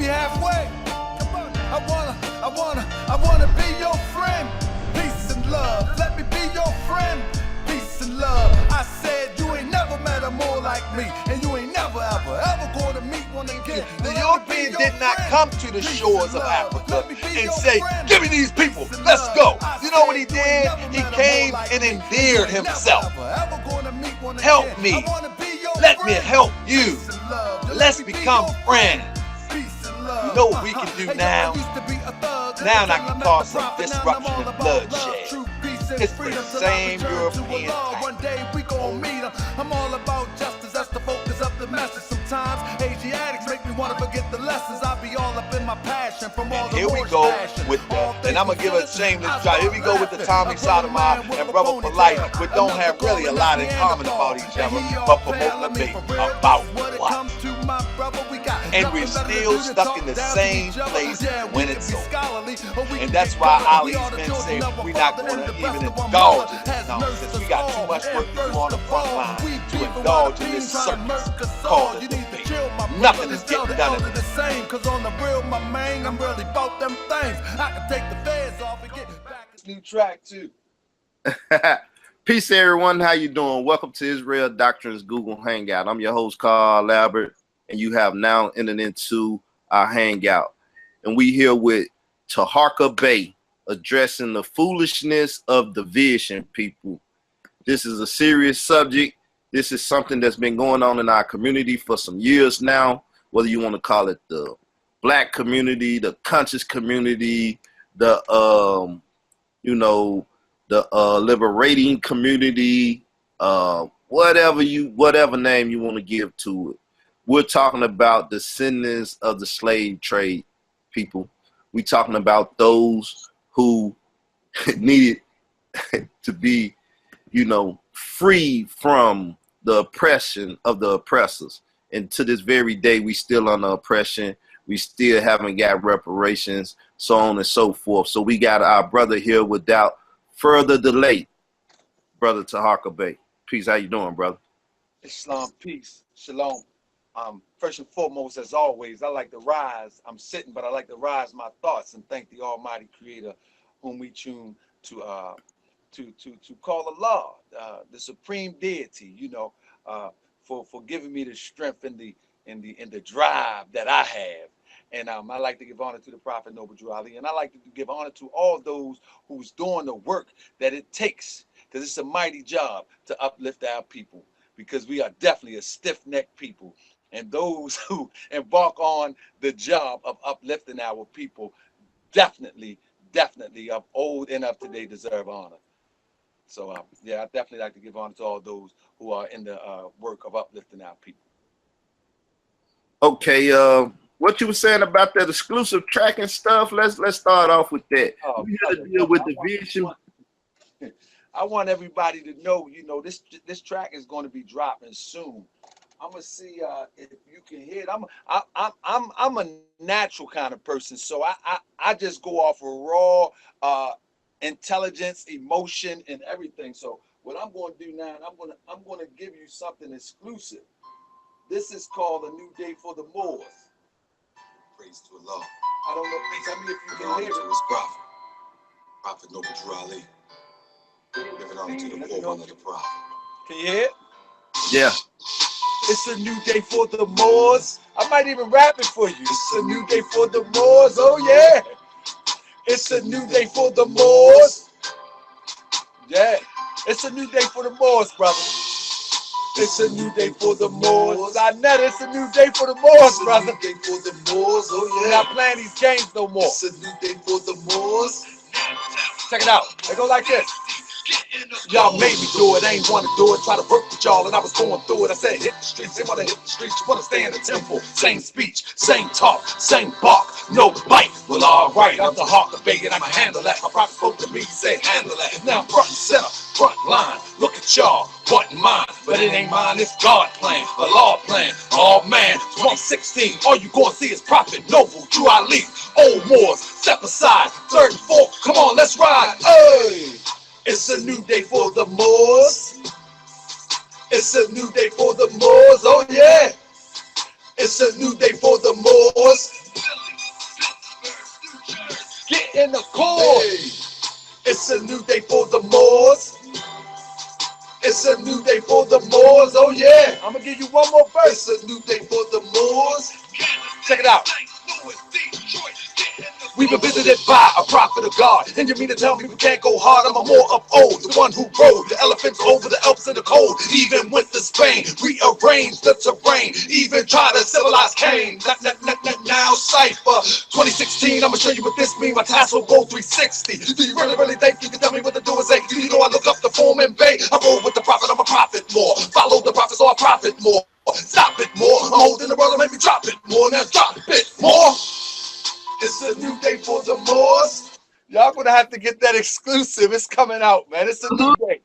halfway. I wanna be your friend. Peace and love. Let me be your friend. Peace and love. I said you ain't never met a more like me, and you ain't never ever gonna meet one again. The European did not come to the shores of Africa and say, give me these people, let's go. You know what he did? He came and endeared himself. Help me. Let me help you. Let's become friends. You know what we can do now? Now I can cause some disruption and bloodshed. It's for the same European type. One day we gon' meet them. I'm all about justice, that's the focus of the message. Sometimes Asiatics make me wanna forget the lessons. I be all up in my passion from all the here we go with the, and I'm gonna give a shameless try. Here we go with the Tommy Sotomayor and Brother Polite, but don't have really a lot in common about each other, but promote the debate about what? And we're still stuck in the same place when it's over. And that's why Ali's men say we're not going to even indulge in this nonsense. We got too much work to do on the front line to indulge in this circus called the debate. Nothing is getting done in this. Cause on the real, my man, I'm really about them things. I can take the feds off and get back. This new track too. Peace everyone, how you doing? Welcome to Israel Doctrines Google Hangout. I'm your host Carl Albert, and you have now entered into our hangout. And we here with Taharka Bey addressing the foolishness of division, people. This is a serious subject. This is something that's been going on in our community for some years now, whether you want to call it the black community, the conscious community, the liberating community, whatever name you want to give to it. We're talking about the descendants of the slave trade, people. We're talking about those who needed to be, free from the oppression of the oppressors. And to this very day, we still under oppression. We still haven't got reparations, so on and so forth. So we got our brother here without further delay, Brother Taharka Bey. Peace, how you doing, brother? Islam, peace, shalom. First and foremost, as always, I like to rise. I'm sitting, but I like to rise my thoughts and thank the Almighty Creator, whom we tune to call Allah, the Supreme Deity. For giving me the strength and the drive that I have. And I like to give honor to the Prophet Noble Drew Ali, and I like to give honor to all those who's doing the work that it takes, because it's a mighty job to uplift our people, because we are definitely a stiff-necked people. And those who embark on the job of uplifting our people definitely of old and up to date deserve honor. So I definitely like to give honor to all those who are in the work of uplifting our people. Okay, what you were saying about that exclusive track and stuff, let's start off with that. We had to deal with division. I want everybody to know, this track is going to be dropping soon. I'm gonna see if you can hear it. I'm a natural kind of person, so I just go off of raw intelligence, emotion, and everything. So what I'm going to do now, I'm going to give you something exclusive. This is called A New Day for the Moors. Praise to Allah. I don't know. Tell me if you can hear it. To his Prophet Noble Drew Ali. Giving honor to the forerunner of the Prophet. Can you hear it? Yeah. It's a new day for the Moors. I might even rap it for you. It's a new day for the Moors. Oh yeah. It's a new day for the Moors. Yeah. It's a new day for the Moors, brother. It's a new day for the Moors. I know it's a new day for the Moors, brother. It's a new day for the Moors. Oh yeah. We're not playing these games no more. It's a new day for the Moors. Check it out. They go like this. Y'all made me do it, I ain't wanna do it. Try to work with y'all and I was going through it. I said hit the streets, they wanna hit the streets. You wanna stay in the temple. Same speech, same talk, same bark, no bite. Well alright, I'm Taharka Bey and I'ma handle that. My prophet spoke to me, he said handle that. Now I'm front and center, front line. Look at y'all, wanting mine, but it ain't mine, it's God plan, a law plan. Oh man, 116, all you gonna see is Prophet Noble Drew Ali. Old Moors, step aside, 34, come on, let's ride. Hey! It's a new day for the Moors. It's a new day for the Moors. Oh yeah. It's a new day for the Moors. getting the core. It's a new day for the Moors. It's a new day for the Moors. Oh yeah. I'm gonna give you one more verse. It's a new day for the Moors. Check it out. We've been visited by a prophet of God. And you mean to tell me we can't go hard? I'm a more of old, the one who rode the elephants over the Alps in the cold. Even went to Spain, rearranged the terrain. Even tried to civilize Cain. Now cipher 2016. I'ma show you what this means. My tassel go 360. Do you really think you can tell me what to do and say? You know I look up the form and bay. I roll with the prophet, I'm a prophet more. Follow the prophets or I profit more. Stop it more. I'm holding the world and make me drop it more. Now drop it more. It's a new day for the Moors. Y'all gonna have to get that exclusive. It's coming out, man. It's a new day.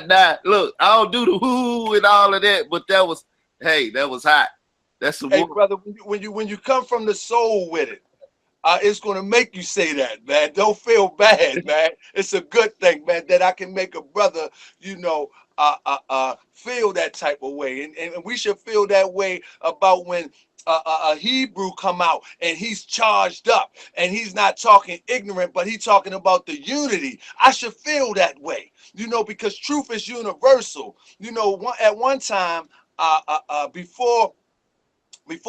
Nah, look, I don't do the whoo and all of that, but that was, hey, that was hot. That's the Hey, brother, when you come from the soul with it, it's gonna make you say that, man. Don't feel bad, man. It's a good thing, man, that I can make a brother, you know, feel that type of way, and we should feel that way about when a Hebrew come out and he's charged up and he's not talking ignorant, but he's talking about the unity. I should feel that way, you know, because truth is universal. You know, at one time, before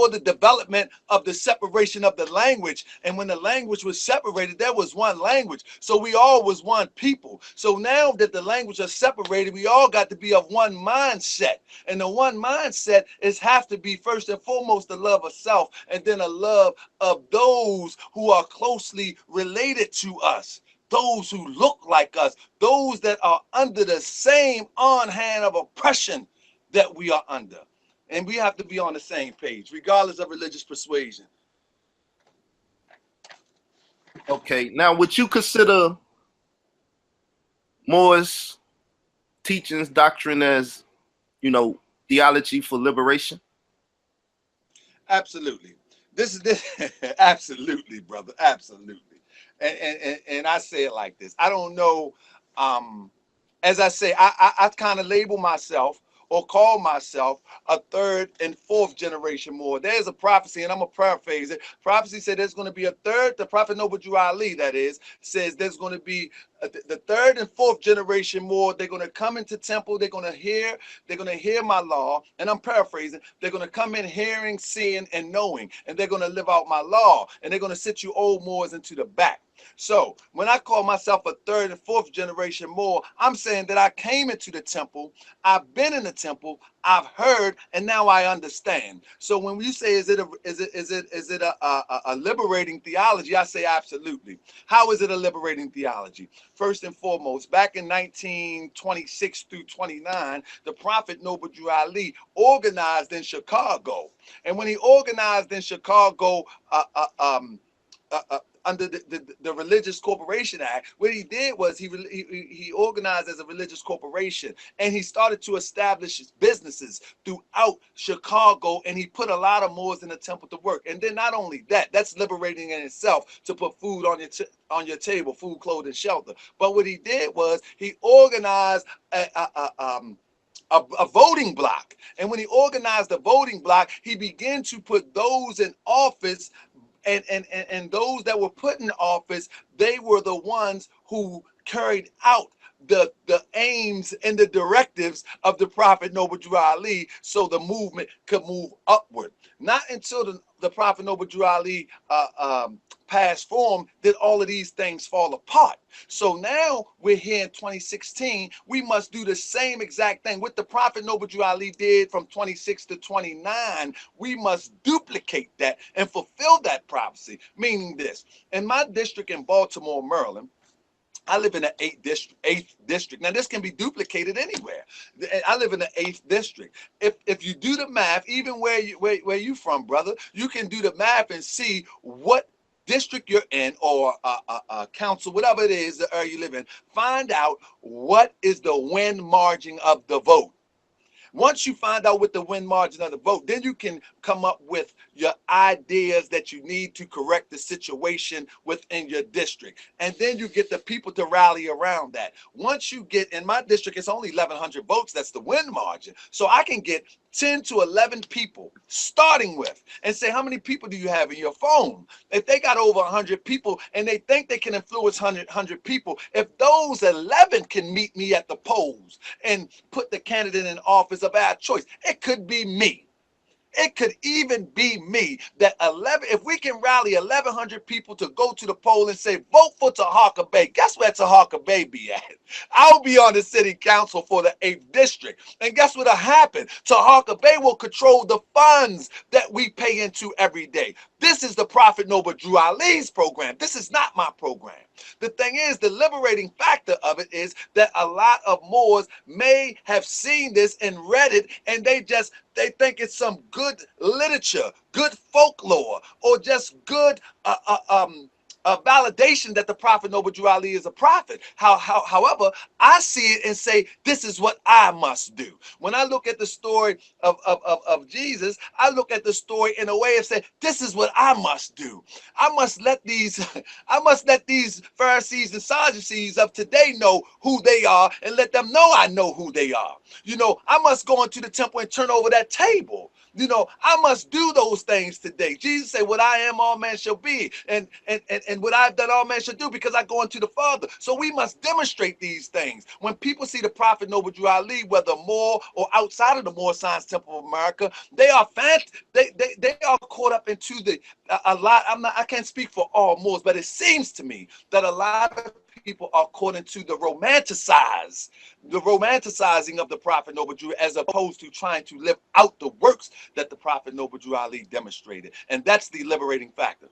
the development of the separation of the language, and when the language was separated, there was one language, so we all was one people. So now that the language are separated, we all got to be of one mindset, and the one mindset is have to be first and foremost the love of self, and then a love of those who are closely related to us, those who look like us, those that are under the same on hand of oppression that we are under. And we have to be on the same page, regardless of religious persuasion. Okay, now would you consider Moore's teachings, doctrine as, you know, theology for liberation? Absolutely. This is this absolutely, brother. Absolutely. And I say it like this. I don't know. As I say, I kind of label myself or call myself a third and fourth generation Moor. There's a prophecy, and I'm going to paraphrase it. Prophecy said there's going to be a third, the Prophet Noble Drew Ali, that is, says there's going to be the third and fourth generation Moor. They're going to come into temple, they're going to hear my law, and I'm paraphrasing, they're going to come in hearing, seeing, and knowing, and they're going to live out my law, and they're going to sit you old Moors into the back. So when I call myself a third and fourth generation Moor, I'm saying that I came into the temple, I've been in the temple, I've heard, and now I understand. So when you say is it a liberating theology, I say absolutely. How is it a liberating theology? First and foremost, back in 1926 through 29, the Prophet Noble Drew Ali organized in Chicago, and when he organized in Chicago, under the Religious Corporation Act, what he did was he organized as a religious corporation, and he started to establish his businesses throughout Chicago, and he put a lot of Moors in the temple to work. And then not only that, that's liberating in itself, to put food on your table, food, clothing, shelter. But what he did was he organized a voting block. And when he organized the voting block, he began to put those in office, and those that were put in office, they were the ones who carried out the aims and the directives of the Prophet Noble Drew Ali, so the movement could move upward. Not until the Prophet Noble Drew Ali passed form did all of these things fall apart. So now we're here in 2016. We must do the same exact thing. What the Prophet Noble Drew Ali did from 26 to 29, we must duplicate that and fulfill that prophecy. Meaning this, in my district in Baltimore, Maryland, I live in the 8th district. Now, this can be duplicated anywhere. I live in the 8th district. If you do the math, even where you from, brother, you can do the math and see what district you're in, or council, whatever it is, the area you live in. Find out what is the win margin of the vote. Once you find out what the win margin of the vote, then you can come up with your ideas that you need to correct the situation within your district. And then you get the people to rally around that. Once you get, in my district, it's only 1,100 votes. That's the win margin. So I can get 10 to 11 people, starting with, and say, how many people do you have in your phone? If they got over 100 people and they think they can influence 100 people, if those 11 can meet me at the polls and put the candidate in office of our choice, it could be me. It could even be me that 11, if we can rally 1,100 people to go to the poll and say, vote for Taharka Bey, guess where Taharka Bey be at? I'll be on the city council for the 8th district. And guess what'll happen? Taharka Bey will control the funds that we pay into every day. This is the Prophet Noble Drew Ali's program. This is not my program. The thing is, the liberating factor of it is that a lot of Moors may have seen this and read it, and they think it's some good literature, good folklore, or just good validation that the Prophet Noble Drew Ali is a prophet. However, I see it and say, this is what I must do. When I look at the story of Jesus, I look at the story in a way of saying, this is what I must do. I must let these Pharisees and Sadducees of today know who they are, and let them know I know who they are. You know, I must go into the temple and turn over that table. You know, I must do those things today. Jesus said, what I am, all men shall be. And what I've done, all men shall do, because I go unto the Father. So we must demonstrate these things. When people see the Prophet Noble Drew Ali, whether Moor or outside of the Moor Science Temple of America, they are they are caught up into a lot. I can't speak for all Moors, but it seems to me that a lot of people are caught into the romanticizing of the Prophet Noble Drew, as opposed to trying to live out the works that the Prophet Noble Drew Ali demonstrated. And that's the liberating factor.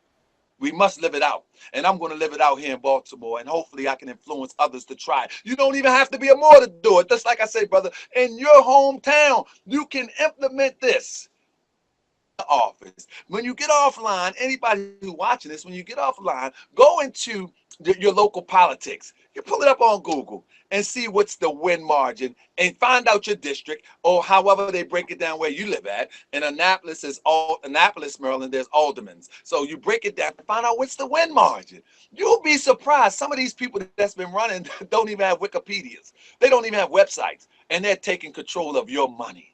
We must live it out. And I'm going to live it out here in Baltimore. And hopefully I can influence others to try. You don't even have to be a Moor to do it. Just like I say, brother, in your hometown, you can implement this. Office. When you get offline, anybody who's watching this, when you get offline, go into your local politics. You pull it up on Google and see what's the win margin, and find out your district, or however they break it down where you live at. In Annapolis, Maryland, there's aldermans. So you break it down and find out what's the win margin. You'll be surprised. Some of these people that's been running don't even have Wikipedias. They don't even have websites, and they're taking control of your money.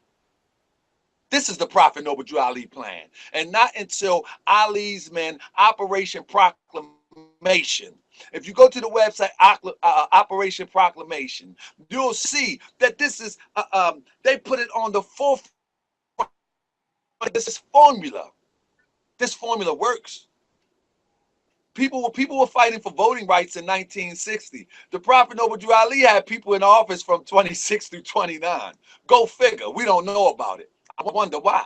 This is the Prophet Noble Drew Ali plan. And not until Ali's men, Operation Proclamation. If you go to the website, Operation Proclamation, you'll see that this is, they put it on the forefront. This formula. This formula works. People were fighting for voting rights in 1960. The Prophet Noble Drew Ali had people in office from 26 through 29. Go figure. We don't know about it. I wonder why.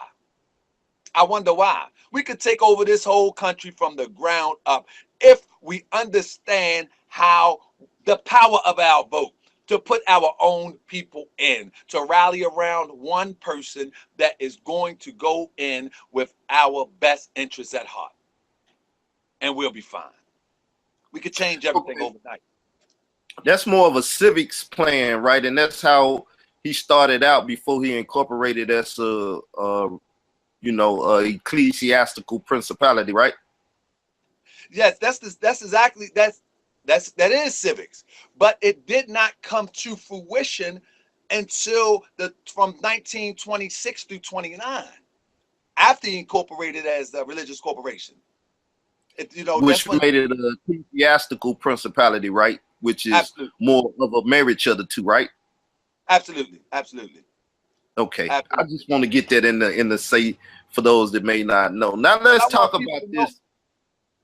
I wonder why. We could take over this whole country from the ground up if we understand how the power of our vote, to put our own people in, to rally around one person that is going to go in with our best interests at heart. And we'll be fine. We could change everything overnight. That's more of a civics plan, right? And that's how he started out before he incorporated as a ecclesiastical principality, right? Yes, that is civics, but it did not come to fruition until from 1926 through 29, after he incorporated as a religious corporation. Which made it an ecclesiastical principality, right? Which is absolutely more of a marriage of the two, right? Absolutely, absolutely. Okay, absolutely. I just want to get that in the say for those that may not know. Now let's talk about this.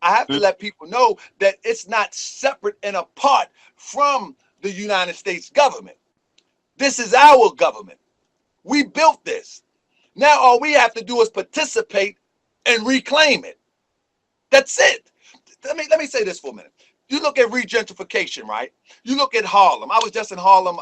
I have to let people know that it's not separate and apart from the United States government. This is our government. We built this. Now all we have to do is participate and reclaim it. That's it. Let me say this for a minute. You look at regentrification, right? You look at Harlem. I was just in Harlem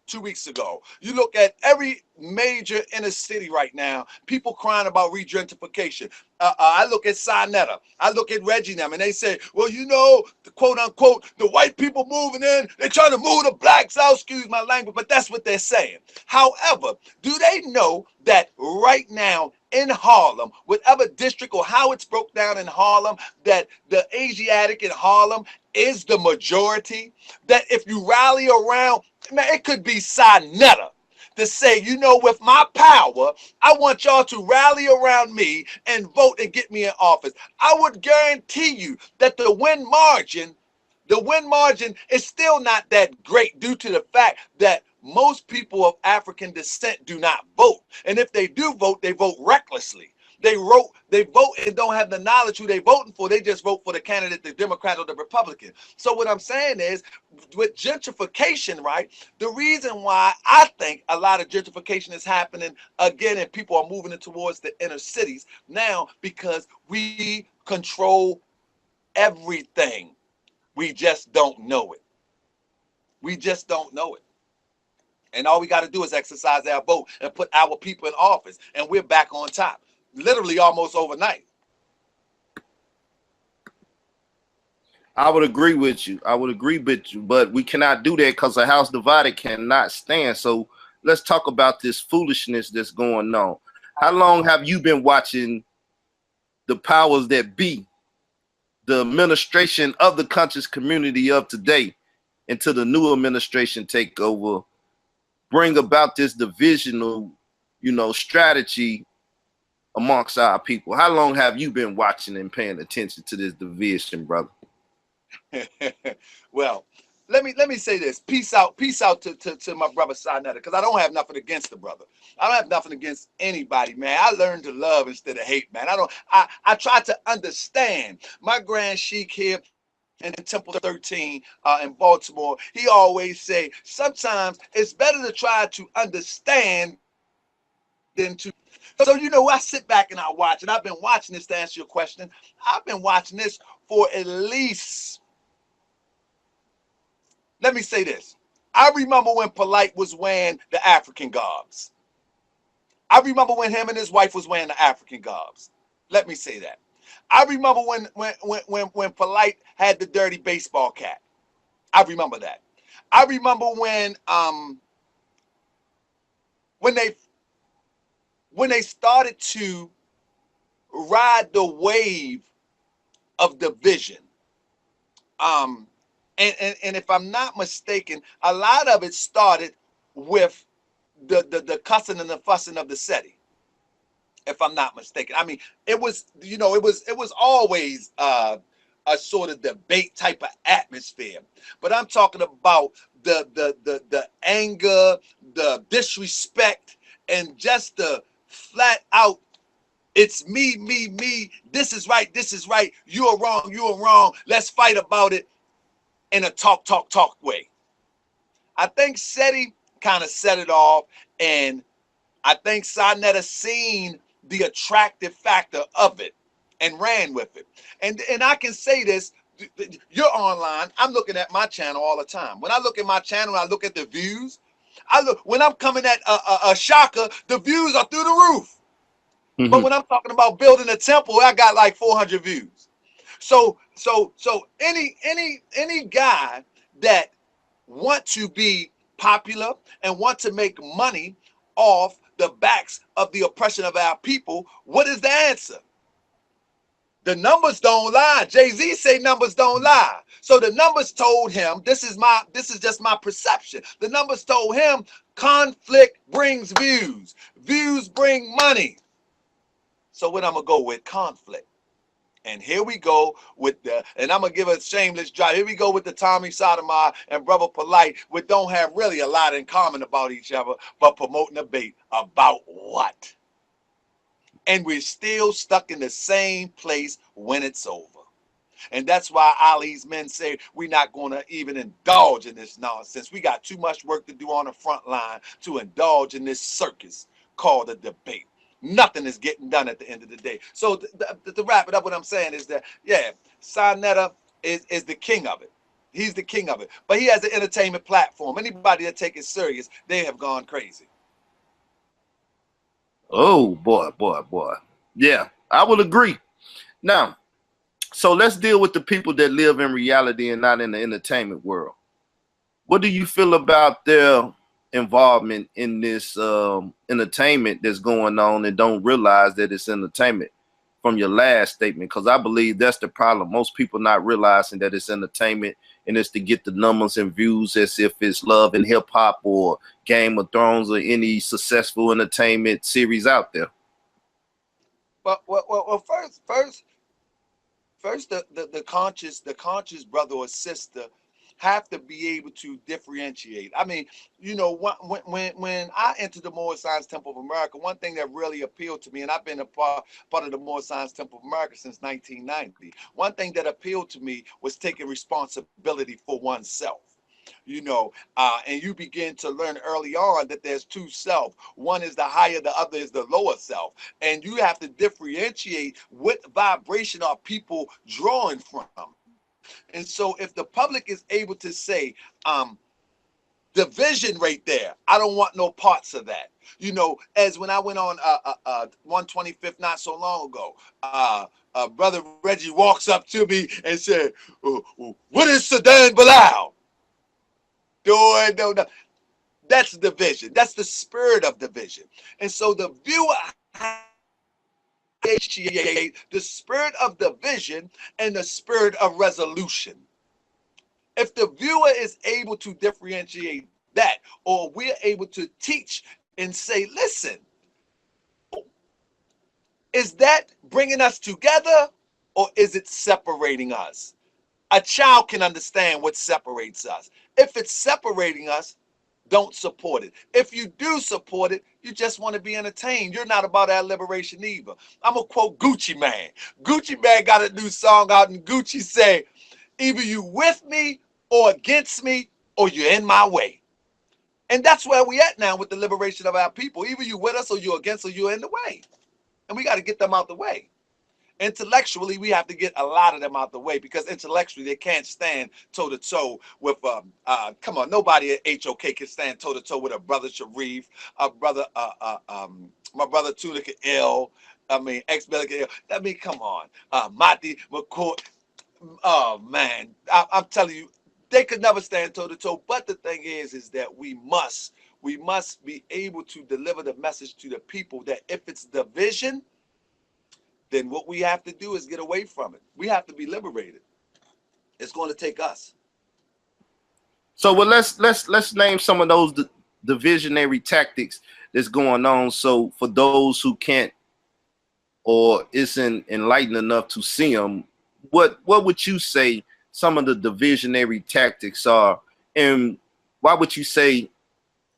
2 weeks ago. You look at every major inner city right now, people crying about regentrification. I look at Sinetta. I look at Reggie them, and they say, well, the quote unquote, the white people moving in, they're trying to move the blacks out, excuse my language, but that's what they're saying. However, do they know that right now in Harlem, whatever district or how it's broke down in Harlem, that the Asiatic in Harlem is the majority? That if you rally around, man, it could be Sinetta, to say, you know, with my power, I want y'all to rally around me and vote and get me in office. I would guarantee you that the win margin is still not that great due to the fact that most people of African descent do not vote. And if they do vote, they vote recklessly. They vote and don't have the knowledge who they voting for. They just vote for the candidate, the Democrat or the Republican. So what I'm saying is, with gentrification, right, the reason why I think a lot of gentrification is happening again and people are moving it towards the inner cities now, because we control everything. We just don't know it. We just don't know it. And all we got to do is exercise our vote and put our people in office, and we're back on top. Literally almost overnight. I would agree with you. I would agree with you, but we cannot do that because a house divided cannot stand. So let's talk about this foolishness that's going on. How long have you been watching the powers that be, the administration of the conscious community of today, until the new administration take over, bring about this divisional, strategy amongst our people? How long have you been watching and paying attention to this division, brother? Well, let me say this. Peace out to my brother Sinetta, because I don't have nothing against the brother. I don't have nothing against anybody, man. I learned to love instead of hate, man. I try to understand. My grand sheik here in Temple 13 in Baltimore, he always say, sometimes it's better to try to understand than to. So, I sit back and I watch, and I've been watching this, to answer your question. I've been watching this for at least, let me say this. I remember when Polite was wearing the African garbs. I remember when him and his wife was wearing the African garbs. Let me say that. I remember when Polite had the dirty baseball cap. I remember that. I remember when they started to ride the wave of division. And if I'm not mistaken, a lot of it started with the cussing and the fussing of the city. If I'm not mistaken, I mean, it was always a sort of debate type of atmosphere. But I'm talking about the anger, the disrespect, and just the flat out, it's me, this is right, you're wrong, let's fight about it, in a talk way. I think SETI kind of set it off, and I think Sinetta seen the attractive factor of it and ran with it. And I can say this, you're online, I'm looking at my channel all the time. When I look at my channel, I look at the views. When I'm coming at a Shaka, the views are through the roof. Mm-hmm. But when I'm talking about building a temple, I got like 400 views. So any guy that want to be popular and want to make money off the backs of the oppression of our people, what is the answer? The numbers don't lie. Jay-Z say numbers don't lie. So the numbers told him, this is just my perception. The numbers told him conflict brings views. Views bring money. So what I'm gonna go with? Conflict. And here we go with and I'm gonna give a shameless drop. Here we go with the Tommy Sotomayor and Brother Polite, which don't have really a lot in common about each other, but promoting a debate about what? And we're still stuck in the same place when it's over. And that's why Ali's men say we're not going to even indulge in this nonsense. We got too much work to do on the front line to indulge in this circus called a debate. Nothing is getting done at the end of the day. So to wrap it up, what I'm saying is that, yeah, Sinetta is the king of it. He's the king of it. But he has an entertainment platform. Anybody that take it serious, they have gone crazy. Oh, boy. Yeah, I will agree. Now, so let's deal with the people that live in reality and not in the entertainment world. What do you feel about their involvement in this entertainment that's going on and don't realize that it's entertainment? from your last statement, because I believe that's the problem. Most people not realizing that it's entertainment and it's to get the numbers and views, as if it's Love and Hip Hop or Game of Thrones or any successful entertainment series out there. Well, first, the conscious brother or sister have to be able to differentiate. I mean, you know, when I entered the Moorish Science Temple of America, one thing that really appealed to me, and I've been a part of the Moorish Science Temple of America since 1990. One thing that appealed to me was taking responsibility for oneself. You know, and you begin to learn early on that there's two self. One is the higher, the other is the lower self. And you have to differentiate what vibration are people drawing from. And so if the public is able to say, the vision right there, I don't want no parts of that. You know, as when I went on 125th not so long ago, brother Reggie walks up to me and said, what is Sedan Bilal? No. That's division. That's the spirit of division. And so the viewer appreciate the spirit of division and the spirit of resolution. If the viewer is able to differentiate that, or we're able to teach and say, listen, is that bringing us together or is it separating us? A child can understand what separates us. If it's separating us, don't support it. If you do support it, you just want to be entertained. You're not about that liberation either. I'm going to quote Gucci Mane. Gucci Mane got a new song out, and Gucci say, either you with me or against me, or you're in my way. And that's where we at now with the liberation of our people. Either you with us or you're against, or you're in the way. And we got to get them out the way. Intellectually, we have to get a lot of them out the way, because intellectually they can't stand toe-to-toe with, come on, nobody at HOK can stand toe-to-toe with a brother Sharif, a brother, my brother Tunica Ill, I mean, ex-Bellica Ill. I mean, come on, Mati McCoy. Oh, man, I'm telling you, they could never stand toe-to-toe. But the thing is that we must be able to deliver the message to the people that if it's division, then what we have to do is get away from it. We have to be liberated. It's going to take us. So, well, let's name some of those divisionary tactics that's going on. So, for those who can't or isn't enlightened enough to see them, what would you say some of the divisionary tactics are, and why would you say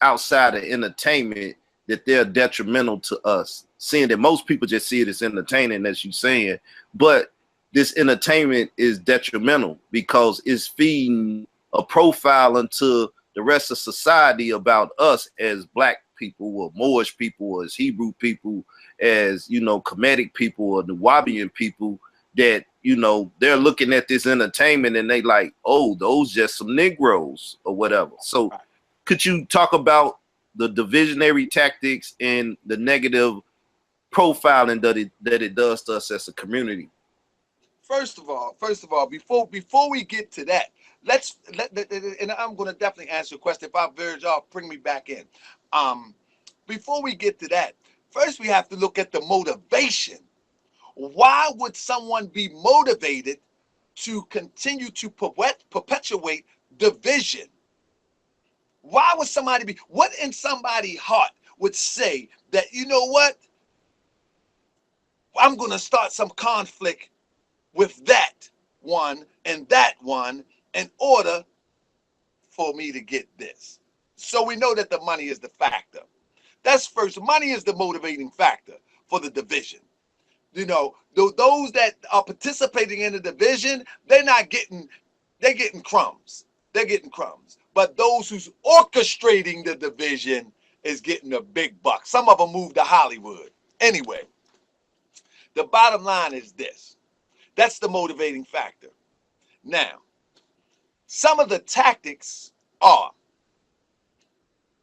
outside of entertainment that they're detrimental to us? Seeing that most people just see it as entertaining, as you're saying, but this entertainment is detrimental because it's feeding a profile into the rest of society about us as Black people or Moorish people or as Hebrew people, as, you know, Kemetic people or Nubian people, that, you know, they're looking at this entertainment and they like, oh, those just some Negroes or whatever. So could you talk about the divisionary tactics and the negative profiling that it does to us as a community? First of all, before we get to that, and I'm going to definitely answer your question. If I veer off, bring me back in. Before we get to that, first we have to look at the motivation. Why would someone be motivated to continue to perpetuate division? Why would somebody be, what in somebody's heart would say that, you know what, I'm going to start some conflict with that one in order for me to get this? So we know that the money is the factor. That's first. Money is the motivating factor for the division. You know, those that are participating in the division, they're getting crumbs. They're getting crumbs. But those who's orchestrating the division is getting a big buck. Some of them moved to Hollywood. Anyway, the bottom line is this. That's the motivating factor. Now, some of the tactics are,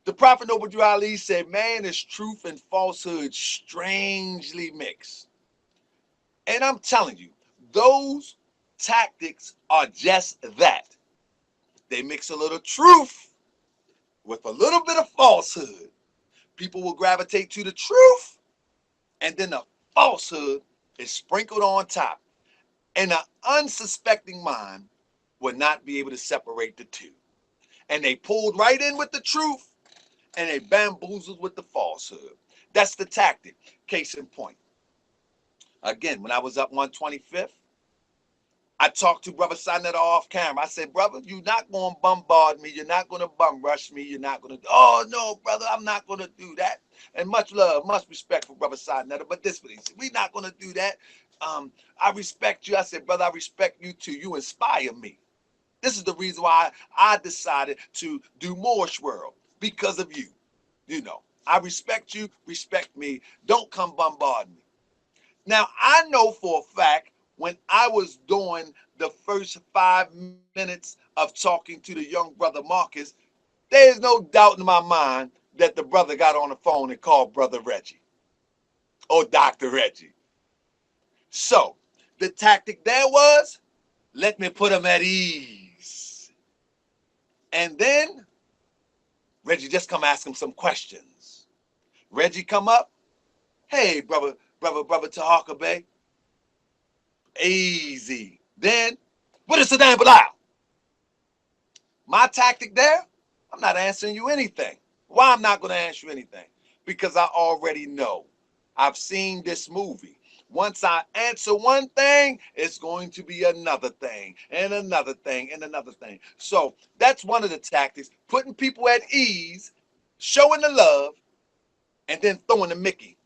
the Prophet Noble Drew Ali said, man, is truth and falsehood strangely mixed. And I'm telling you, those tactics are just that. They mix a little truth with a little bit of falsehood. People will gravitate to the truth, and then the falsehood is sprinkled on top, and an unsuspecting mind would not be able to separate the two. And they pulled right in with the truth, and they bamboozled with the falsehood. That's the tactic. Case in point. Again, when I was up 125th, I talked to Brother Sinetta off camera. I said, brother, you're not going to bombard me. You're not going to bum rush me. You're not going to, oh, no, brother, I'm not going to do that. And much love, much respect for Brother Sinetta, but this what he said. We're not going to do that. I respect you. I said, brother, I respect you too. You inspire me. This is the reason why I decided to do Moorish World, because of you. You know, I respect you, respect me. Don't come bombard me. Now, I know for a fact when I was doing the first 5 minutes of talking to the young brother Marcus, there's no doubt in my mind that the brother got on the phone and called Brother Reggie or Dr. Reggie. So the tactic there was, let me put him at ease. And then Reggie just come ask him some questions. Reggie come up, hey, brother Taharka Bey, easy. Then, what is the damn Bilal? My tactic there, I'm not answering you anything. Why I'm not going to answer you anything? Because I already know. I've seen this movie. Once I answer one thing, it's going to be another thing, and another thing, and another thing. So that's one of the tactics, putting people at ease, showing the love, and then throwing the Mickey.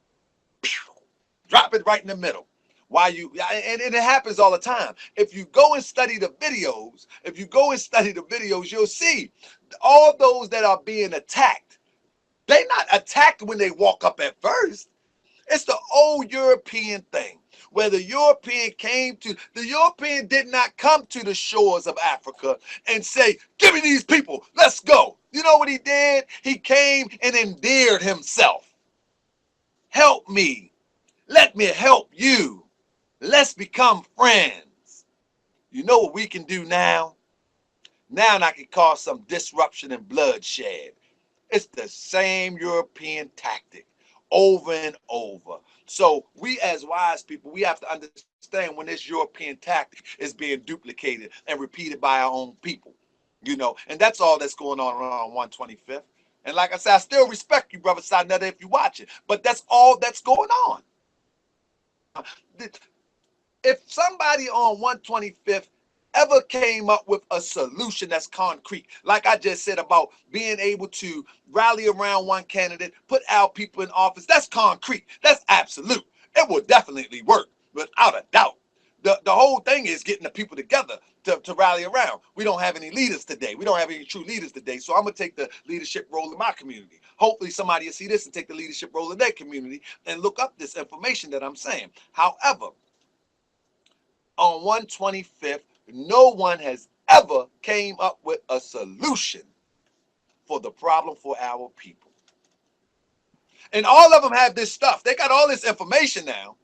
Drop it right in the middle. Why you, and it happens all the time. If you go and study the videos, you'll see all those that are being attacked. They're not attacked when they walk up at first. It's the old European thing, where the European did not come to the shores of Africa and say, give me these people, let's go. You know what he did? He came and endeared himself. Help me. Let me help you. Let's become friends. You know what we can do now? Now I can cause some disruption and bloodshed. It's the same European tactic over and over. So we as wise people, we have to understand when this European tactic is being duplicated and repeated by our own people. You know, and that's all that's going on around 125th. And like I said, I still respect you, Brother Sinetta, if you watch it. But that's all that's going on. If somebody on 125th ever came up with a solution that's concrete, like I just said about being able to rally around one candidate, put our people in office, that's concrete. That's absolute. It will definitely work, without a doubt. The whole thing is getting the people together to rally around. We don't have any leaders today. We don't have any true leaders today. So I'm going to take the leadership role in my community. Hopefully somebody will see this and take the leadership role in their community and look up this information that I'm saying. However, on 125th, no one has ever came up with a solution for the problem for our people. And all of them have this stuff. They got all this information now.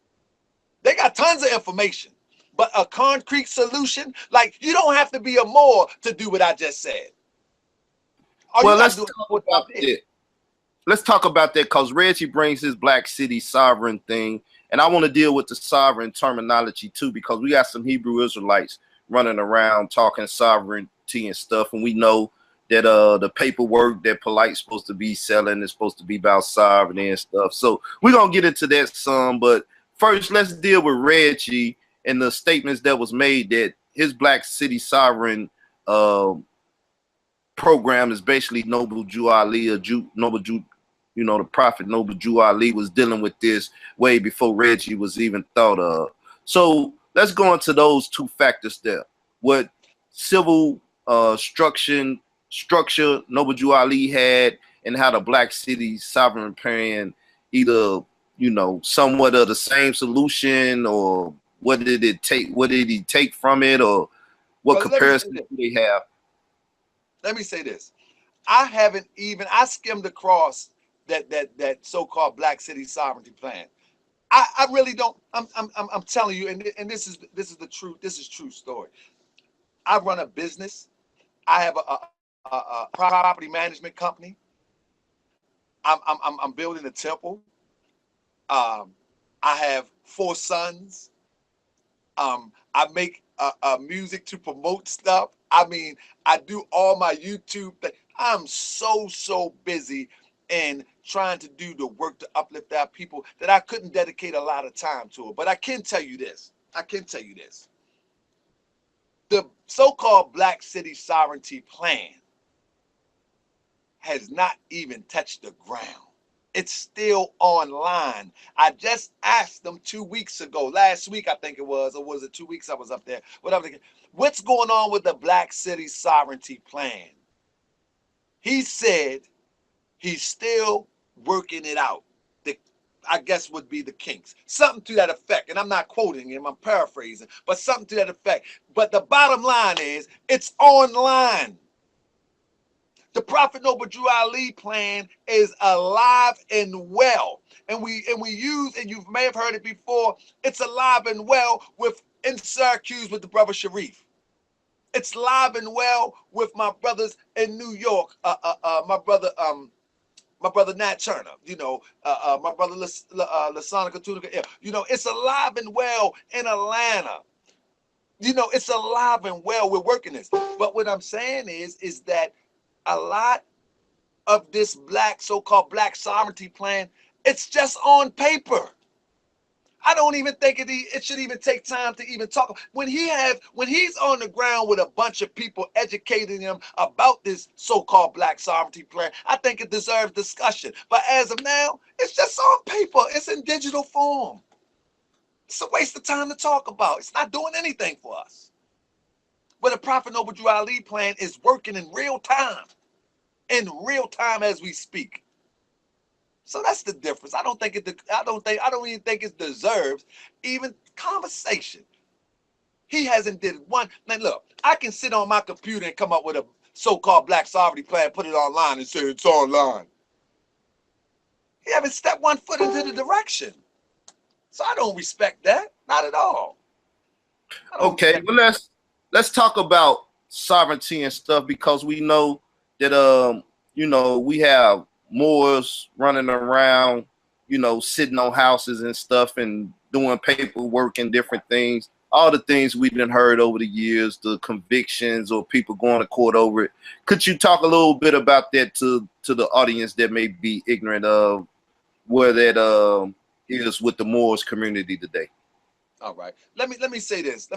They got tons of information. But a concrete solution, like you don't have to be a Moor to do what I just said. Well, let's talk about that. Let's talk about that because Reggie brings his Black City sovereign thing. And I want to deal with the sovereign terminology too, because we got some Hebrew Israelites running around talking sovereignty and stuff. And we know that the paperwork that Polite's supposed to be selling is supposed to be about sovereignty and stuff. So we're going to get into that some. But first, let's deal with Reggie and the statements that was made that his Black City sovereign program is basically Noble Jew Ali, Noble Jew. You know, the prophet Noble Jew Ali was dealing with this way before Reggie was even thought of. So let's go into those two factors there. What civil structure Noble Jew Ali had, and how the Black City sovereign plan either, you know, somewhat of the same solution, or what did it take? What did he take from it, or what comparison do they have? Let me say this. I skimmed across that so-called Black City sovereignty plan. I really don't. I'm telling you, and this is the truth. This is true story. I run a business. I have a property management company. I'm building a temple. I have 4 sons. I make music to promote stuff. I mean, I do all my YouTube thing. I'm so busy in trying to do the work to uplift our people that I couldn't dedicate a lot of time to it. But I can tell you this. The so-called Black City Sovereignty Plan has not even touched the ground. It's still online. I just asked them 2 weeks ago, last week I think it was, or was it 2 weeks I was up there, whatever. What's going on with the Black City Sovereignty Plan? He said he's still working it out. I guess would be the kinks. Something to that effect. And I'm not quoting him, I'm paraphrasing, but something to that effect. But the bottom line is, it's online. The Prophet Noble Drew Ali plan is alive and well. And we use, and you may have heard it before, it's alive and well with in Syracuse with the brother Sharif. It's alive and well with my brothers in New York. My brother Nat Turner, my brother Lasonica Tunica. It's alive and well in Atlanta. It's alive and well. We're working this. But what I'm saying is that a lot of this so-called black sovereignty plan, it's just on paper. I don't even think it should even take time to even talk. When he's on the ground with a bunch of people educating him about this so-called black sovereignty plan, I think it deserves discussion. But as of now, it's just on paper. It's in digital form. It's a waste of time to talk about. It's not doing anything for us. But the Prophet Noble Drew Ali plan is working in real time as we speak. So that's the difference. I don't even think it deserves even conversation. He hasn't did one. Now look, I can sit on my computer and come up with a so-called black sovereignty plan, put it online and say it's online. He haven't stepped one foot into the direction. So I don't respect that. Not at all. Okay, well let's talk about sovereignty and stuff, because we know that we have Moors running around, sitting on houses and stuff and doing paperwork and different things. All the things we've been heard over the years, the convictions or people going to court over it. Could you talk a little bit about that to the audience that may be ignorant of where that is with the Moors community today? All right. Let me say this.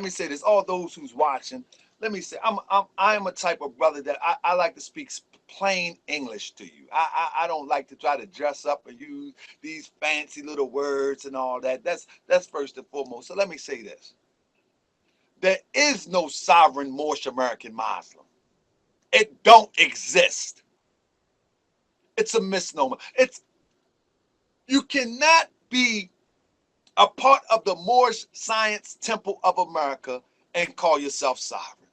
All those who's watching, let me say, I am a type of brother that I like to speak plain English to you. I don't like to try to dress up and use these fancy little words and all that. That's first and foremost. So let me say this. There is no sovereign Moorish American Muslim. It don't exist. It's a misnomer. You cannot be a part of the Moorish Science Temple of America and call yourself sovereign.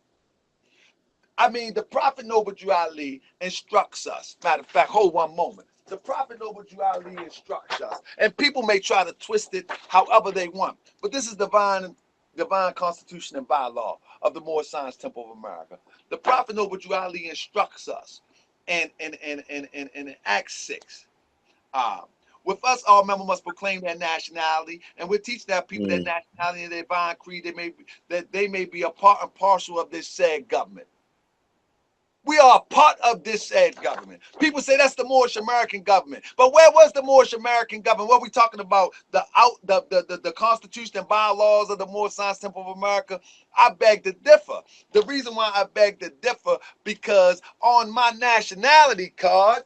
I mean, the Prophet Noble Drew Ali instructs us. Matter of fact, hold one moment. The Prophet Noble Drew Ali instructs us. And people may try to twist it however they want. But this is divine constitution and bylaw of the Moorish Science Temple of America. The Prophet Noble Drew Ali instructs us in Acts 6. With us, all members must proclaim their nationality, and we're teaching our people their nationality and their divine creed. They may be a part and parcel of this said government. We are a part of this said government. People say that's the Moorish American government, but where was the Moorish American government? What are we talking about? The Constitution and bylaws of the Moorish Science Temple of America? I beg to differ. The reason why I beg to differ, because on my nationality card,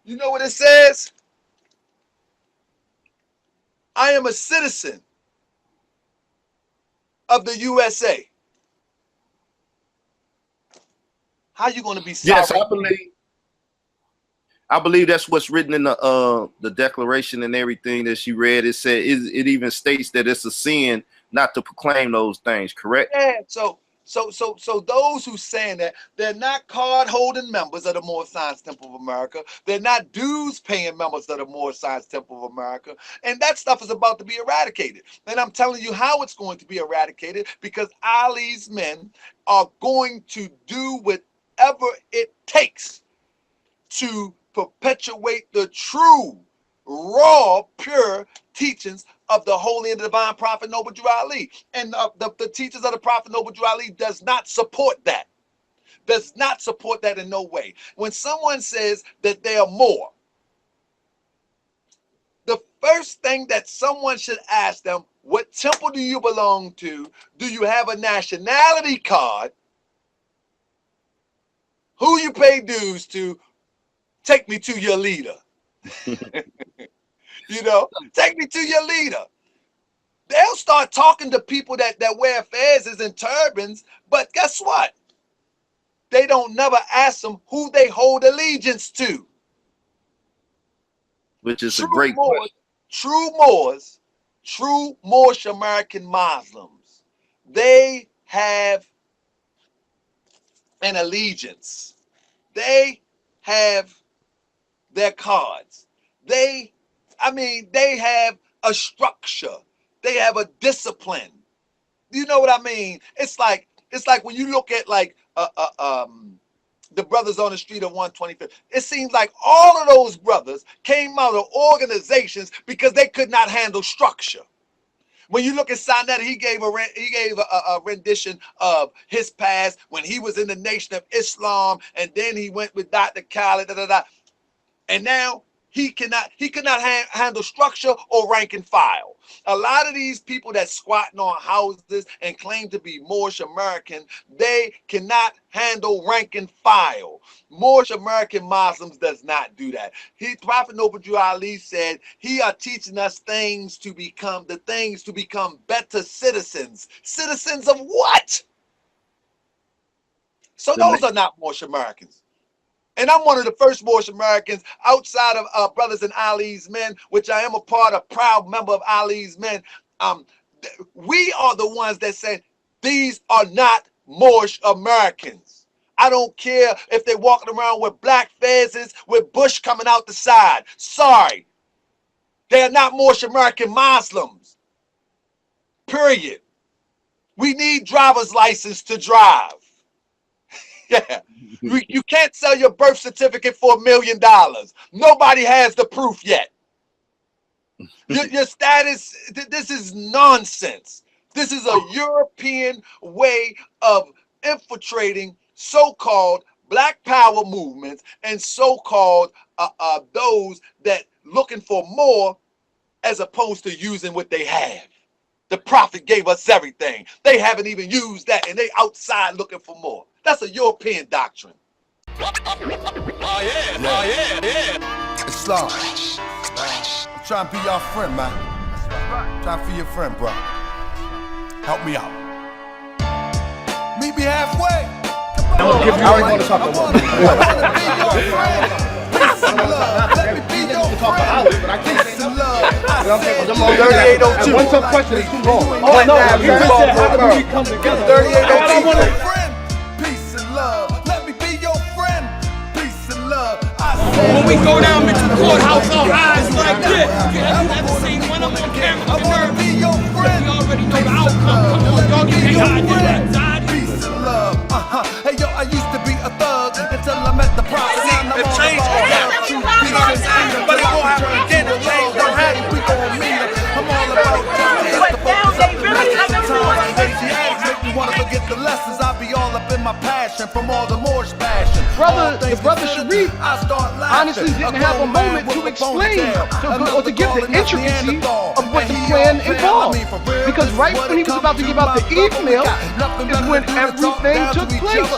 you know what it says? I am a citizen of the USA. How are you going to be sovereign? Yes, I believe that's what's written in the declaration and everything that she read. It said it even states that it's a sin not to proclaim those things. Correct? Yeah. So those who saying that, they're not card-holding members of the Moorish Science Temple of America. They're not dues-paying members of the Moorish Science Temple of America. And that stuff is about to be eradicated. And I'm telling you how it's going to be eradicated, because Ali's men are going to do whatever it takes to perpetuate the true, raw, pure teachings of the holy and divine Prophet Noble Drew Ali. And the teachers of the Prophet Noble Drew Ali does not support that. Does not support that in no way. When someone says that they are more, the first thing that someone should ask them, what temple do you belong to? Do you have a nationality card? Who you pay dues to? Take me to your leader. You know, take me to your leader. They'll start talking to people that wear fezzes and turbans, but guess what? They don't never ask them who they hold allegiance to. Which is a great question. True Moorish American Muslims, they have an allegiance. They have their cards. They have a structure. They have a discipline. You know what I mean? It's like when you look at like the brothers on the street of 125th. It seems like all of those brothers came out of organizations because they could not handle structure. When you look at Sanet, he gave a rendition of his past when he was in the Nation of Islam, and then he went with Dr. Khaled, and now he cannot handle structure or rank and file. A lot of these people that squatting on houses and claim to be Moorish American, they cannot handle rank and file. Moorish American Muslims does not do that. Prophet Noble Drew Ali said he are teaching us things to become better citizens. Citizens of what? So those are not Moorish Americans. And I'm one of the first Moorish Americans outside of Brothers and Ali's Men, which I am a part of, proud member of Ali's Men. We are the ones that said these are not Moorish Americans. I don't care if they're walking around with black fezzes with bush coming out the side. Sorry. They are not Moorish American Muslims. Period. We need driver's license to drive. Yeah. You can't sell your birth certificate for $1 million. Nobody has the proof yet. Your status, this is nonsense. This is a European way of infiltrating so-called black power movements and so-called those that looking for more as opposed to using what they have. The prophet gave us everything. They haven't even used that, and they outside looking for more. That's a European doctrine. Oh yeah. Islam. I'm trying to be your friend, man. I'm trying to be your friend, bro. Help me out. Meet me halfway. I already want to talk about it. Let me be your friend. But I can't say Peace and love. I'm 3802. One tough question is too long. Oh no, he just said how do we come together? 3802. Peace and love. Let me be your friend. Peace and love. When we go down into the courthouse, our eyes like this. You haven't seen one of them on camera. I wanna be your friend. You already know the outcome. Come on, y'all get anxiety. Peace and love. Hey yo, I used to be a thug until I met the prophet. The change will happen. But it won't happen again. The change don't happen. We gon' meet it. I'm all about justice. The focus up the message sometimes. Asiatics make me wanna forget the lessons. I be all up in my passion from all the Moorish passion. The brother Sharif honestly didn't have a moment to explain or to give the intricacy of what the plan involved. Because right when he was about to give out the email is when everything took place.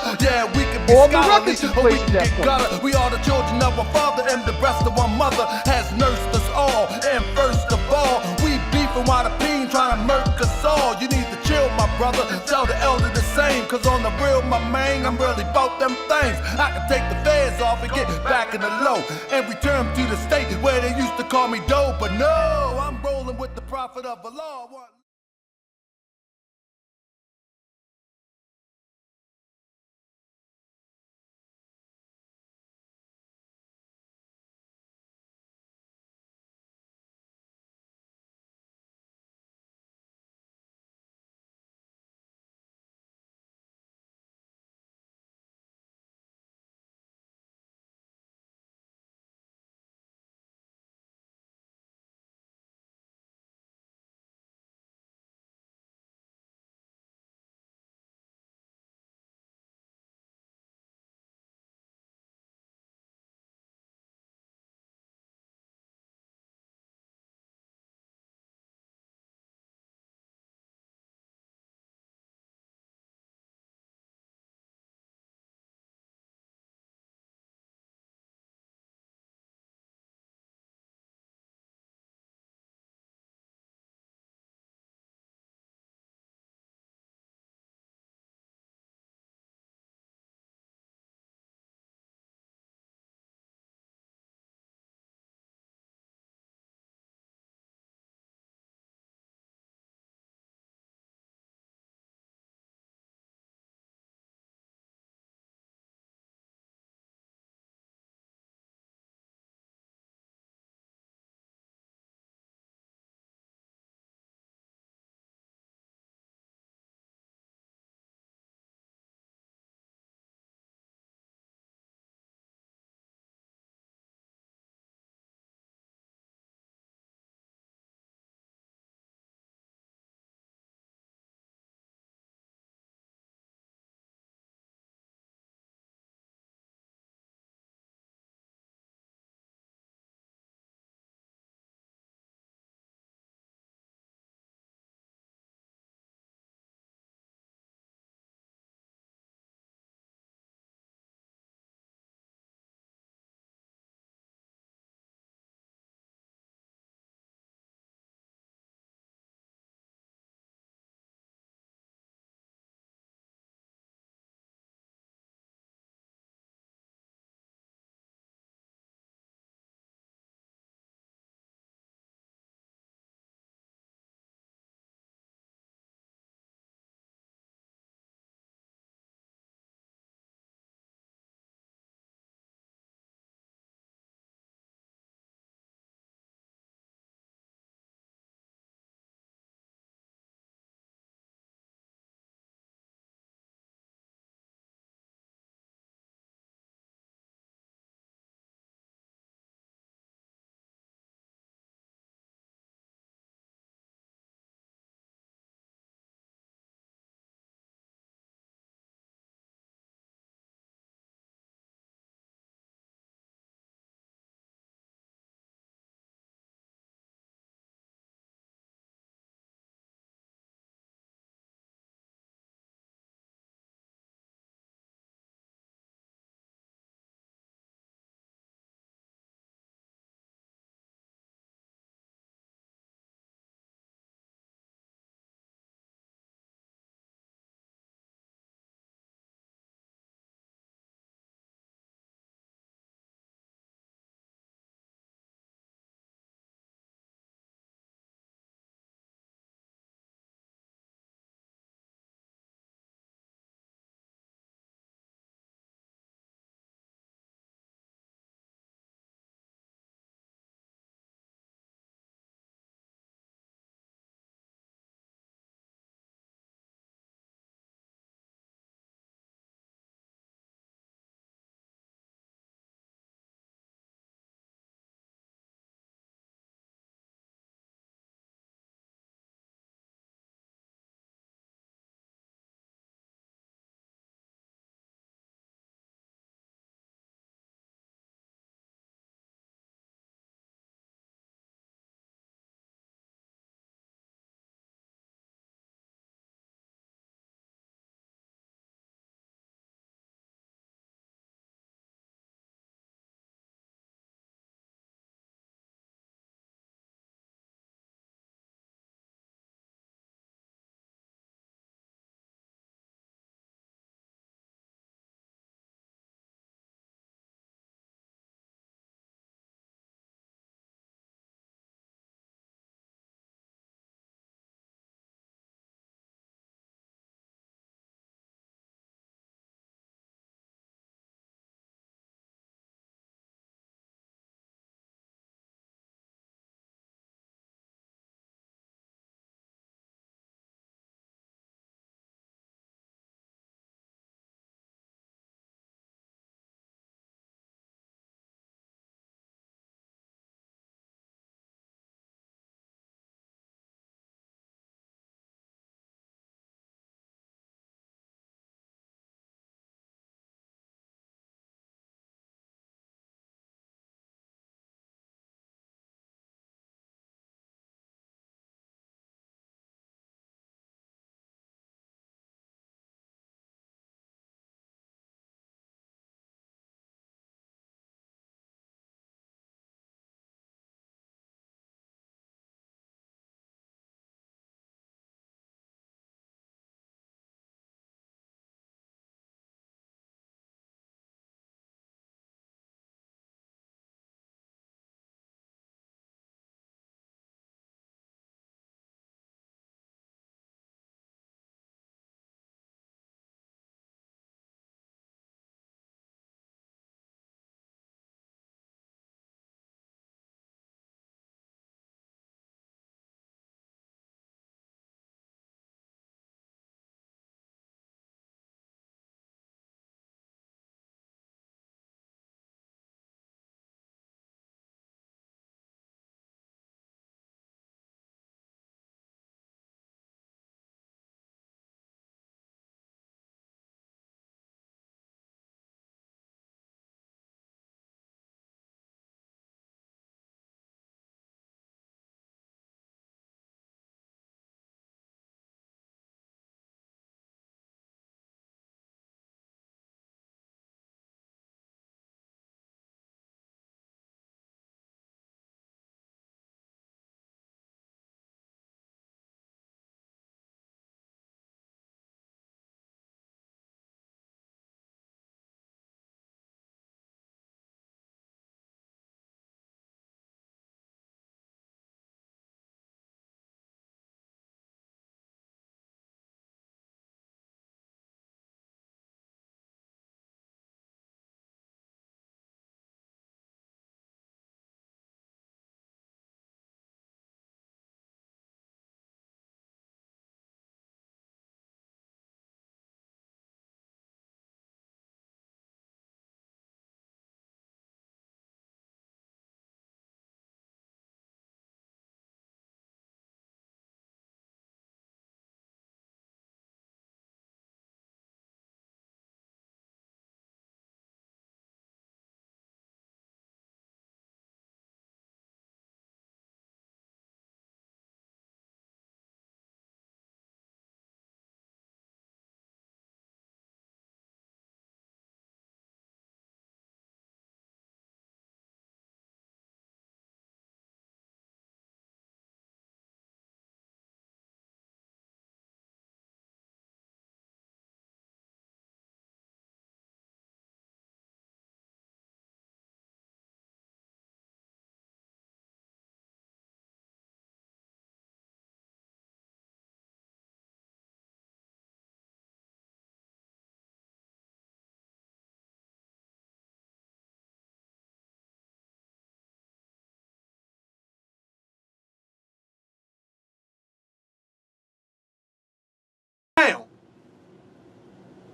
All the records took place at that point. We are the children of our father, and the breast of our mother has nursed us all. And first of all, we beefing while the peen trying to murk us all. You need to chill, my brother. Tell the elder the same. Cause on the real, my man, I'm really about them things. I can take the feds off and get back in the low and return to the state where they used to call me dope. But no, I'm rolling with the prophet of Allah.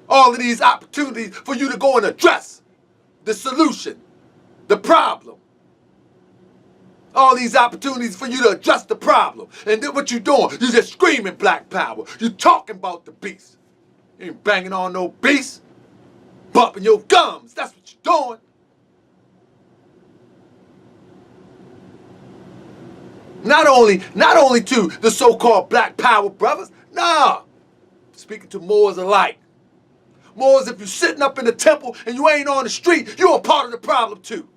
All of these opportunities for you to go and address the solution, the problem. All these opportunities for you to address the problem. And then what you doing? You just screaming black power. You talking about the beast. You ain't banging on no beast. Bumping your gums. That's what you're doing. Not only to the so-called black power brothers. Nah. Speaking to Moors alike. Moors, if you're sitting up in the temple and you ain't on the street, you're a part of the problem too.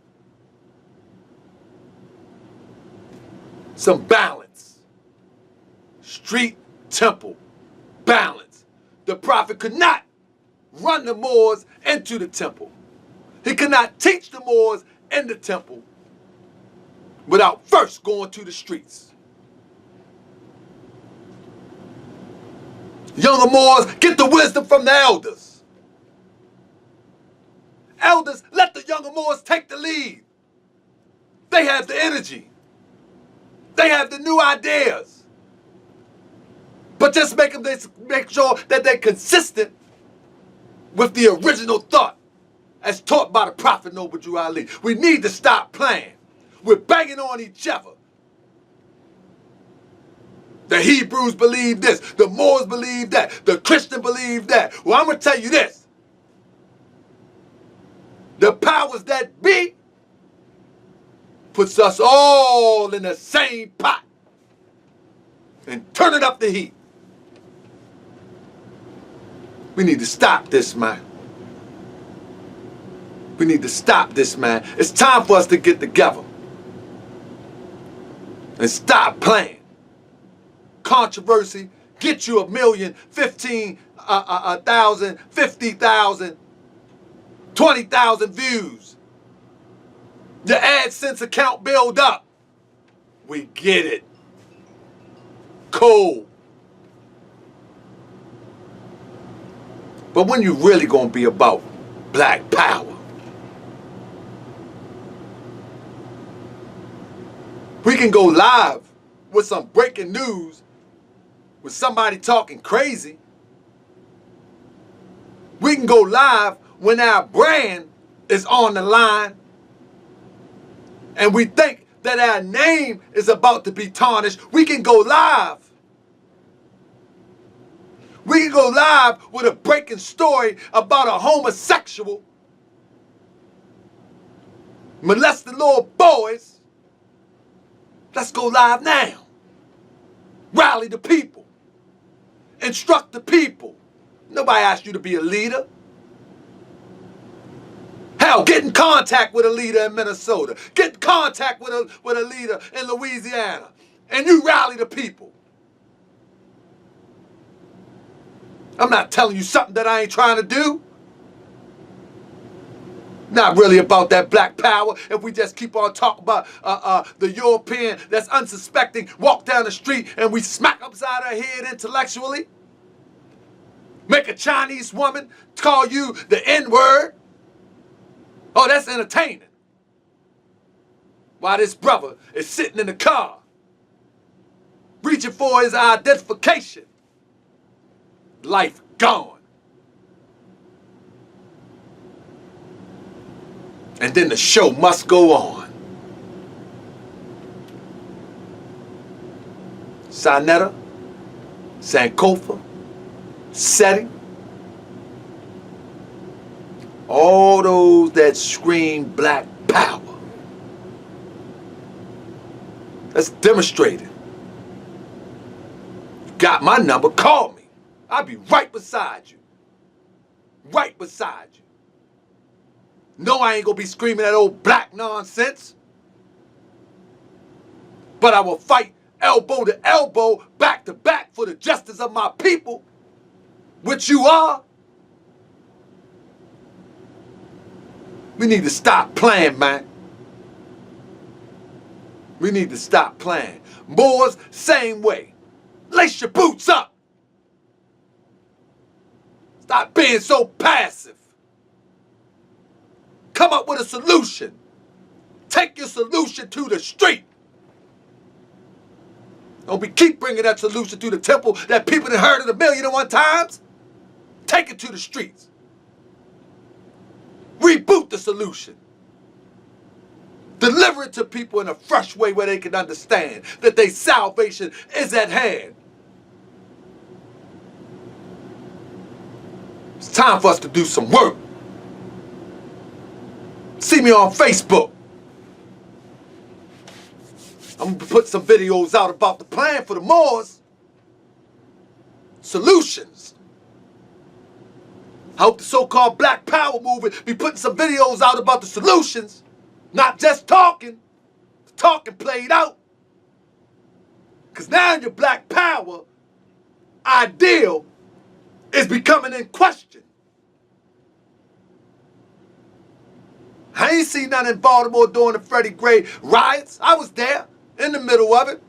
Some balance. Street, temple, balance. The prophet could not run the Moors into the temple. He could not teach the Moors in the temple without first going to the streets. Younger Moors, get the wisdom from the elders. Elders, let the younger Moors take the lead. They have the energy. They have the new ideas. But just make sure that they're consistent with the original thought as taught by the Prophet Noble Drew Ali. We need to stop playing. We're banging on each other. The Hebrews believe this. The Moors believe that. The Christian believe that. Well, I'm going to tell you this. The powers that be puts us all in the same pot and turning up the heat. We need to stop this, man. We need to stop this, man. It's time for us to get together and stop playing. Controversy, get you 1 million, 15,000, 50,000, 20,000 views. Your AdSense account build up. We get it. Cool. But when you really gonna be about black power? We can go live with some breaking news, with somebody talking crazy. We can go live when our brand is on the line and we think that our name is about to be tarnished. We can go live. We can go live with a breaking story about a homosexual molesting little boys. Let's go live now. Rally the people. Instruct the people. Nobody asked you to be a leader. Hell, get in contact with a leader in Minnesota. Get in contact with a leader in Louisiana. And you rally the people. I'm not telling you something that I ain't trying to do. Not really about that black power. If we just keep on talking about the European that's unsuspecting, walk down the street and we smack upside her head intellectually. Make a Chinese woman call you the N-word. Oh, that's entertaining. While this brother is sitting in the car, reaching for his identification. Life gone. And then the show must go on. Sinetta, Sankofa, Setting, all those that scream black power. That's demonstrated. Got my number, call me. I'll be right beside you. Right beside you. No, I ain't gonna be screaming that old black nonsense. But I will fight elbow to elbow, back to back for the justice of my people, which you are. We need to stop playing, man. We need to stop playing. Moors, same way. Lace your boots up. Stop being so passive. Come up with a solution. Take your solution to the street. Don't keep bringing that solution to the temple that people have heard it 1,000,001 times. Take it to the streets. Reboot the solution. Deliver it to people in a fresh way where they can understand that their salvation is at hand. It's time for us to do some work. See me on Facebook. I'm gonna put some videos out about the plan for the Moors. Solutions. I hope the so-called Black Power movement be putting some videos out about the solutions. Not just talking. The talking played out. Because now your Black Power ideal is becoming in question. I ain't seen nothing in Baltimore during the Freddie Gray riots. I was there in the middle of it.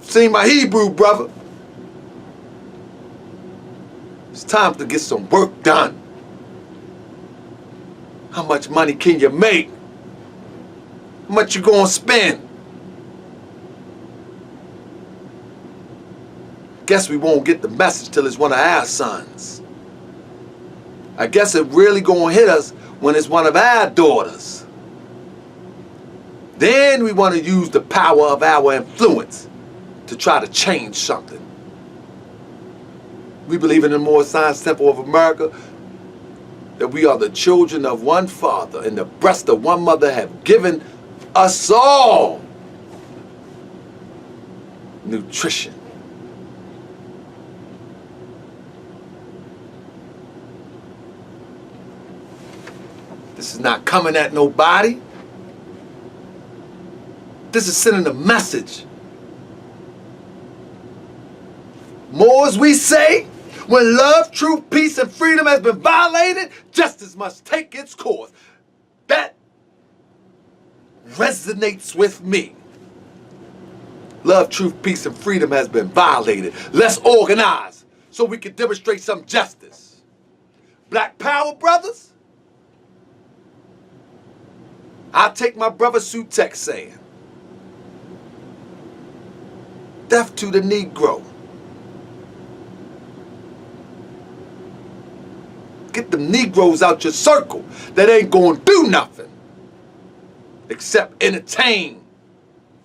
Seen my Hebrew brother. It's time to get some work done. How much money can you make? How much you gonna spend? Guess we won't get the message till it's one of our sons. I guess it really gonna hit us when it's one of our daughters. Then we want to use the power of our influence to try to change something. We believe in the Moorish Science Temple of America that we are the children of one father and the breast of one mother have given us all nutrition. This is not coming at nobody. This is sending a message. Moors, we say, when love, truth, peace, and freedom has been violated, justice must take its course. That resonates with me. Love, truth, peace, and freedom has been violated. Let's organize so we can demonstrate some justice. Black Power, brothers? I take my brother Sutek saying, death to the Negro. Get them Negroes out your circle that ain't gonna do nothing except entertain,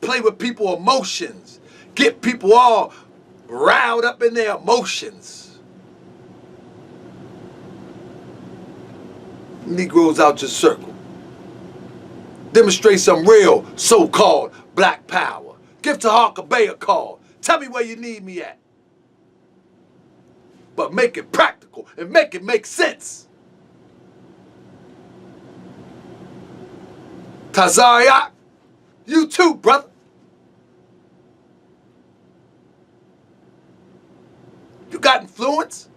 play with people's emotions, get people all riled up in their emotions. Negroes out your circle. Demonstrate some real so-called Black Power. Give Taharka Bey a call. Tell me where you need me at. But make it practical and make it make sense. Tazariak, you too, brother. You got influence.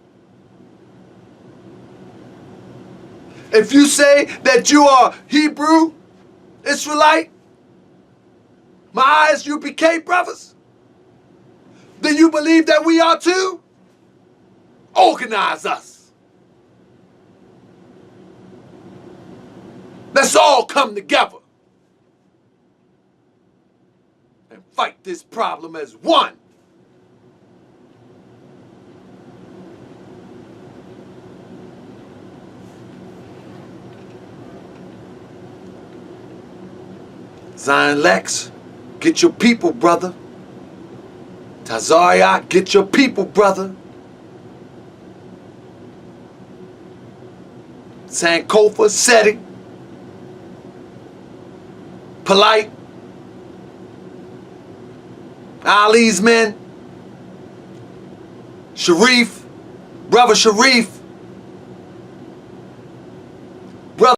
If you say that you are Hebrew, Israelite, my ISUPK brothers, then you believe that we are too? Organize us. Let's all come together and fight this problem as one. Zion Lex, get your people, brother. Tazariak, get your people, brother. Sankofa, Seti, Polite, Ali's men, Sharif, brother Sharif,